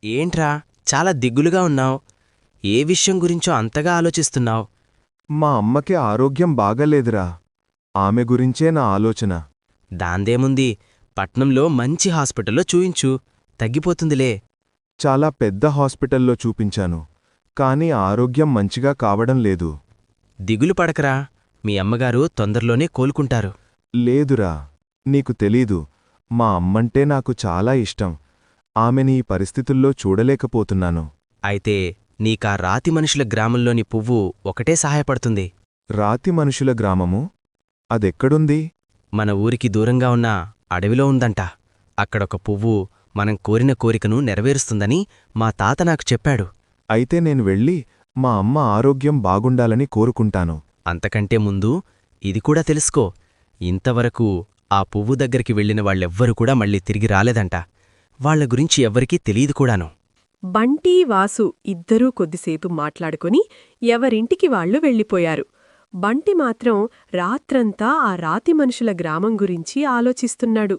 ఏంట్రా చాలా దిగులుగా ఉన్నావ్? ఏ విషయం గురించో అంతగా ఆలోచిస్తున్నావ్? మా అమ్మకి ఆరోగ్యం బాగాలేదురా. ఆమె గురించే నా ఆలోచన. దాందేముంది, పట్నంలో మంచి హాస్పిటల్లో చూయించు, తగ్గిపోతుందిలే. చాలా పెద్ద హాస్పిటల్లో చూపించాను, కాని ఆరోగ్యం మంచిగా కావడం లేదు. దిగులు పడకరా, మీ అమ్మగారు తొందరలోనే కోలుకుంటారు. లేదురా, నీకు తెలీదు, మా అమ్మంటే నాకు చాలా ఇష్టం. ఆమెని ఈ పరిస్థితుల్లో చూడలేకపోతున్నాను. అయితే నీకా రాతి మనుషుల గ్రామంలోని పువ్వు ఒకటే సహాయపడుతుంది. రాతి మనుషుల గ్రామము? అదెక్కడుంది? మన ఊరికి దూరంగా ఉన్న అడవిలో ఉందంట. అక్కడొక పువ్వు మనం కోరిన కోరికను నెరవేరుస్తుందని మా తాత నాకు చెప్పాడు. అయితే నేను వెళ్ళి మా అమ్మ ఆరోగ్యం బాగుండాలని కోరుకుంటాను. అంతకంటే ముందు ఇది కూడా తెలుసుకో, ఇంతవరకు ఆ పువ్వు దగ్గరికి వెళ్లిన వాళ్ళెవ్వరూ కూడా మళ్ళీ తిరిగి రాలేదంట. వాళ్ల గురించి ఎవ్వరికీ తెలీదు కూడాను. బంటీ, వాసు ఇద్దరూ కొద్దిసేపు మాట్లాడుకుని ఎవరింటికి వాళ్లు వెళ్ళిపోయారు. బంటి మాత్రం రాత్రంతా ఆ రాతి మనుషుల గ్రామం గురించి ఆలోచిస్తున్నాడు.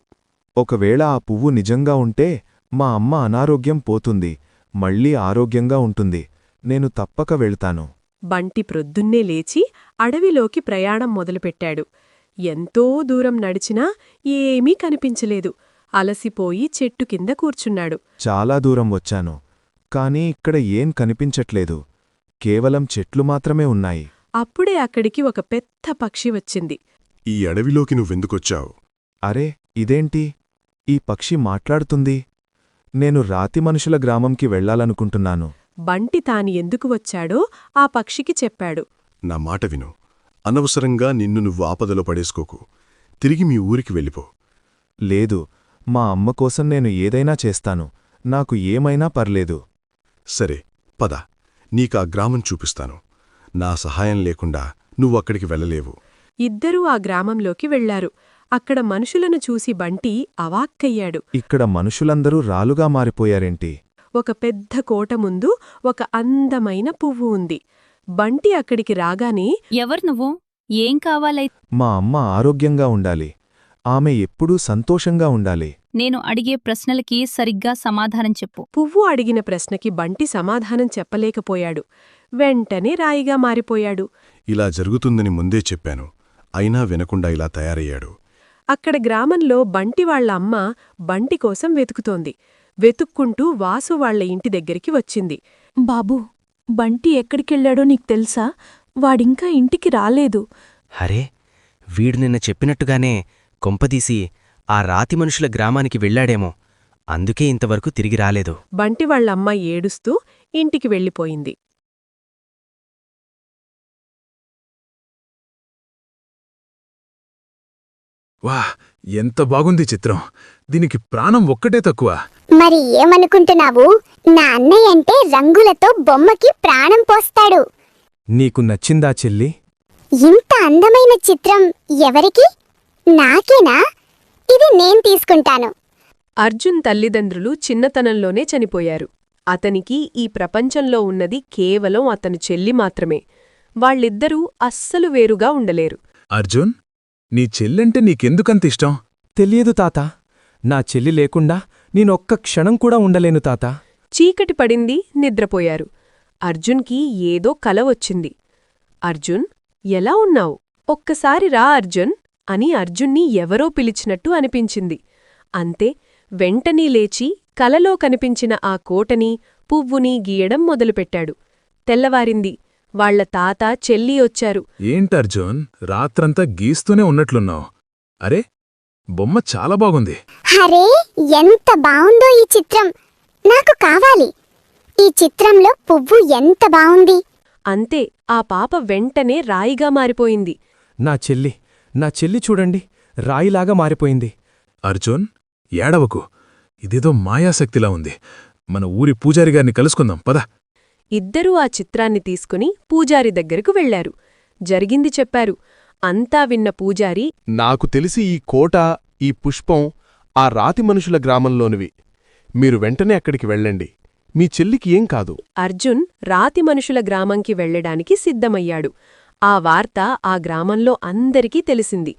ఒకవేళ ఆ పువ్వు నిజంగా ఉంటే మా అమ్మ అనారోగ్యం పోతుంది, మళ్ళీ ఆరోగ్యంగా ఉంటుంది. నేను తప్పక వెళ్తాను. బంటి ప్రొద్దున్నే లేచి అడవిలోకి ప్రయాణం మొదలుపెట్టాడు. ఎంతో దూరం నడిచినా ఏమీ కనిపించలేదు. అలసిపోయి చెట్టు కింద కూర్చున్నాడు. చాలా దూరం వచ్చాను, కానీ ఇక్కడ ఏం కనిపించట్లేదు. కేవలం చెట్లు మాత్రమే ఉన్నాయి. అప్పుడే అక్కడికి ఒక పెద్ద పక్షి వచ్చింది. ఈ అడవిలోకి నువ్వెందుకొచ్చావు? అరే, ఇదేంటి? ఈ పక్షి మాట్లాడుతుంది. నేను రాతి మనుషుల గ్రామంకి వెళ్లాలనుకుంటున్నాను. బంటి తాను ఎందుకు వచ్చాడో ఆ పక్షికి చెప్పాడు. నా మాట విను. అనవసరంగా నిన్ను నువ్వు ఆపదలో పడేసుకోకు. తిరిగి మీ ఊరికి వెళ్ళిపో. లేదు, మా అమ్మ కోసం నేను ఏదైనా చేస్తాను. నాకు ఏమైనా పర్లేదు. సరే, పద. నీకా గ్రామం చూపిస్తాను. నా సహాయం లేకుండా నువ్వక్కడికి వెళ్ళలేవు. ఇద్దరూ ఆ గ్రామంలోకి వెళ్లారు. అక్కడ మనుషులను చూసి బంటి అవాక్కయ్యాడు. ఇక్కడ మనుషులందరూ రాలుగా మారిపోయారేంటి? ఒక పెద్ద కోట ముందు ఒక అందమైన పువ్వు ఉంది. బంటి అక్కడికి రాగానే, ఎవరు నువ్వు? ఏం కావాలై? మా అమ్మ ఆరోగ్యంగా ఉండాలి. ఆమె ఎప్పుడూ సంతోషంగా ఉండాలి. నేను అడిగే ప్రశ్నలకి సరిగ్గా సమాధానం చెప్పు. పువ్వు అడిగిన ప్రశ్నకి బంటి సమాధానం చెప్పలేకపోయాడు. వెంటనే రాయిగా మారిపోయాడు. ఇలా జరుగుతుందని ముందే చెప్పాను, అయినా వినకుండా ఇలా తయారయ్యాడు. అక్కడ గ్రామంలో బంటి వాళ్ల అమ్మ బంటి కోసం వెతుకుతోంది. వెతుక్కుంటూ వాసు వాళ్ల ఇంటి దగ్గరికి వచ్చింది. బాబూ, బంటి ఎక్కడికెళ్ళాడో నీకు తెలుసా? వాడింకా ఇంటికి రాలేదు. హరే, వీడు నిన్న చెప్పినట్టుగానే కొంపదీసి ఆ రాతి మనుషుల గ్రామానికి వెళ్లాడేమో. అందుకే ఇంతవరకు తిరిగి రాలేదు. బంటి వాళ్లమ్మ ఏడుస్తూ ఇంటికి వెళ్ళిపోయింది. వా, ఎంత బాగుంది చిత్రం! దీనికి ప్రాణం ఒక్కటే తక్కువ. మరి ఏమనుకుంటున్నావు? నా అన్నయ్య అంటే రంగులతో బొమ్మకి ప్రాణం పోస్తాడు. నీకు నచ్చిందా చెల్లి? ఇంత అందమైన చిత్రం ఎవరికి? నాకేనా? ఇది నేను తీసుకుంటాను. అర్జున్ తల్లిదండ్రులు చిన్నతనంలోనే చనిపోయారు. అతనికి ఈ ప్రపంచంలో ఉన్నది కేవలం అతని చెల్లి మాత్రమే. వాళ్ళిద్దరూ అస్సలు వేరుగా ఉండలేరు. అర్జున్, నీ చెల్లెంటే నీకెందుకంత ఇష్టం? తెలియదు తాతా. నా చెల్లి లేకుండా నేనొక్క క్షణం కూడా ఉండలేను తాతా. చీకటి పడింది, నిద్రపోయారు. అర్జున్కి ఏదో కల వచ్చింది. అర్జున్, ఎలా ఉన్నావు? ఒక్కసారి రా అర్జున్ అని అర్జున్ని ఎవరో పిలిచినట్టు అనిపించింది. అంతే, వెంటనే లేచి కలలో కనిపించిన ఆ కోటని, పువ్వుని గీయడం మొదలుపెట్టాడు. తెల్లవారింది. వాళ్ల తాత, చెల్లి వచ్చారు. ఏంటర్జున్, రాత్రంతా గీస్తూనే ఉన్నట్లున్నావు? అరే, బొమ్మ చాలా బాగుంది. హరే, ఎంత బావుందో ఈ చిత్రం! నాకు కావాలి. ఈ చిత్రంలో పువ్వు ఎంత బావుంది! అంతే, ఆ పాప వెంటనే రాయిగా మారిపోయింది. నా చెల్లి చూడండి, రాయిలాగా మారిపోయింది. అర్జున్, ఏడవకు. ఇదేదో మాయాశక్తిలా ఉంది. మన ఊరి పూజారిగారిని కలుసుకుందాం, పద. ఇద్దరూ ఆ చిత్రాన్ని తీసుకుని పూజారి దగ్గరకు వెళ్లారు. జరిగింది చెప్పారు. అంతా విన్న పూజారి, నాకు తెలిసి ఈ కోట, ఈ పుష్పం ఆ రాతి మనుషుల గ్రామంలోనివి. మీరు వెంటనే అక్కడికి వెళ్ళండి. మీ చెల్లికి ఏం కాదు. అర్జున్ రాతి మనుషుల గ్రామంకి వెళ్లడానికి సిద్ధమయ్యాడు. ఆ వార్త ఆ గ్రామంలో అందరికీ తెలిసింది.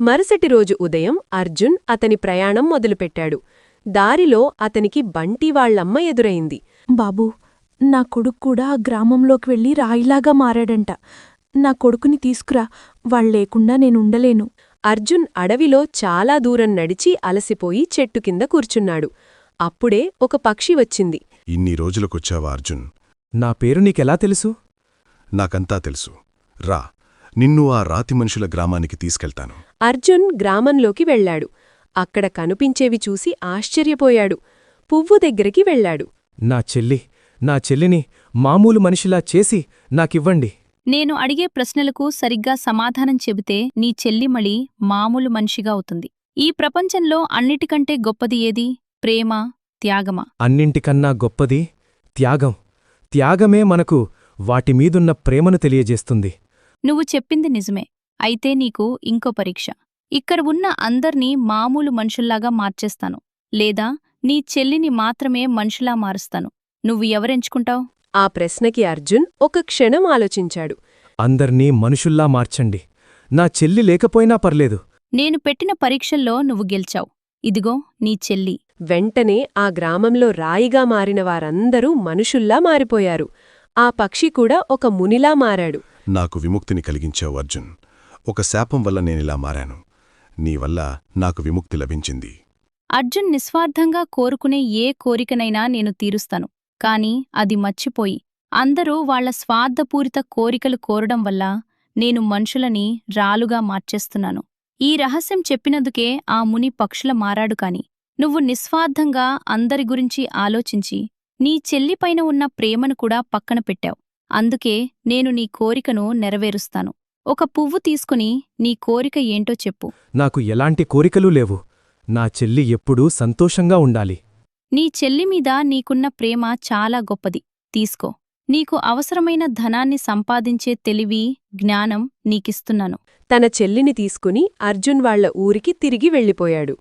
మరుసటి రోజు ఉదయం అర్జున్ అతని ప్రయాణం మొదలుపెట్టాడు. దారిలో అతనికి బంటి వాళ్ళమ్మ ఎదురైంది. బాబూ, నా కొడుకు కూడా ఆ గ్రామంలోకి వెళ్ళి రాయిలాగా మారాడంట. నా కొడుకుని తీసుకురా, వాళ్ళేకుండా నేనుండలేను. అర్జున్ అడవిలో చాలా దూరం నడిచి అలసిపోయి చెట్టు కింద కూర్చున్నాడు. అప్పుడే ఒక పక్షి వచ్చింది. ఇన్ని రోజులకొచ్చావా అర్జున్? నా పేరు నీకెలా తెలుసు? నాకంతా తెలుసు. రా, నిన్ను ఆ రాతి మనుషుల గ్రామానికి తీసుకెళ్తాను. అర్జున్ గ్రామంలోకి వెళ్లాడు. అక్కడ కనిపించేవి చూసి ఆశ్చర్యపోయాడు. పువ్వు దగ్గరికి వెళ్లాడు. నా చెల్లిని మామూలు మనిషిలా చేసి నాకివ్వండి. నేను అడిగే ప్రశ్నలకు సరిగ్గా సమాధానం చెబితే నీ చెల్లి మళ్ళీ మామూలు మనిషిగా అవుతుంది. ఈ ప్రపంచంలో అన్నిటికంటే గొప్పది ఏది? ప్రేమ, త్యాగమా? అన్నింటికన్నా గొప్పది త్యాగం. త్యాగమే మనకు వాటిమీదున్న ప్రేమను తెలియజేస్తుంది. నువ్వు చెప్పింది నిజమే. అయితే నీకు ఇంకో పరీక్ష. ఇక్కడ ఉన్న అందర్నీ మామూలు మనుషుల్లాగా మార్చేస్తాను, లేదా నీ చెల్లిని మాత్రమే మనుషులా మారుస్తాను. నువ్వు ఎవరెంచుకుంటావ్? ఆ ప్రశ్నకి అర్జున్ ఒక క్షణం ఆలోచించాడు. అందర్నీ మనుషుల్లా మార్చండి. నా చెల్లి లేకపోయినా పర్లేదు. నేను పెట్టిన పరీక్షల్లో నువ్వు గెలిచావు. ఇదిగో నీ చెల్లి. వెంటనే ఆ గ్రామంలో రాయిగా మారిన వారందరూ మనుషుల్లా మారిపోయారు. ఆ పక్షి కూడా ఒక మునిలా మారాడు. నాకు విముక్తిని కలిగించావు అర్జున్. ఒక శాపం వల్ల నేనిలా మారాను. నీవల్ల నాకు విముక్తి లభించింది. అర్జున్ నిస్వార్థంగా కోరుకునే ఏ కోరికనైనా నేను తీరుస్తాను. కాని అది మర్చిపోయి అందరూ వాళ్ల స్వార్థపూరిత కోరికలు కోరడం వల్ల నేను మనుషులని రాలుగా మార్చేస్తున్నాను. ఈ రహస్యం చెప్పినందుకే ఆ ముని పక్షుల మారాడు. కాని నువ్వు నిస్వార్థంగా అందరి గురించి ఆలోచించి నీ చెల్లిపైన ఉన్న ప్రేమను కూడా పక్కన పెట్టావు. అందుకే నేను నీ కోరికను నెరవేరుస్తాను. ఒక పువ్వు తీసుకుని నీ కోరిక ఏంటో చెప్పు. నాకు ఎలాంటి కోరికలూ లేవు. నా చెల్లి ఎప్పుడూ సంతోషంగా ఉండాలి. నీ చెల్లిమీద నీకున్న ప్రేమ చాలా గొప్పది. తీసుకో. నీకు అవసరమైన ధనాన్ని సంపాదించే తెలివి, జ్ఞానం నీకిస్తున్నాను. తన చెల్లిని తీసుకుని అర్జున్ వాళ్ల ఊరికి తిరిగి వెళ్ళిపోయాడు.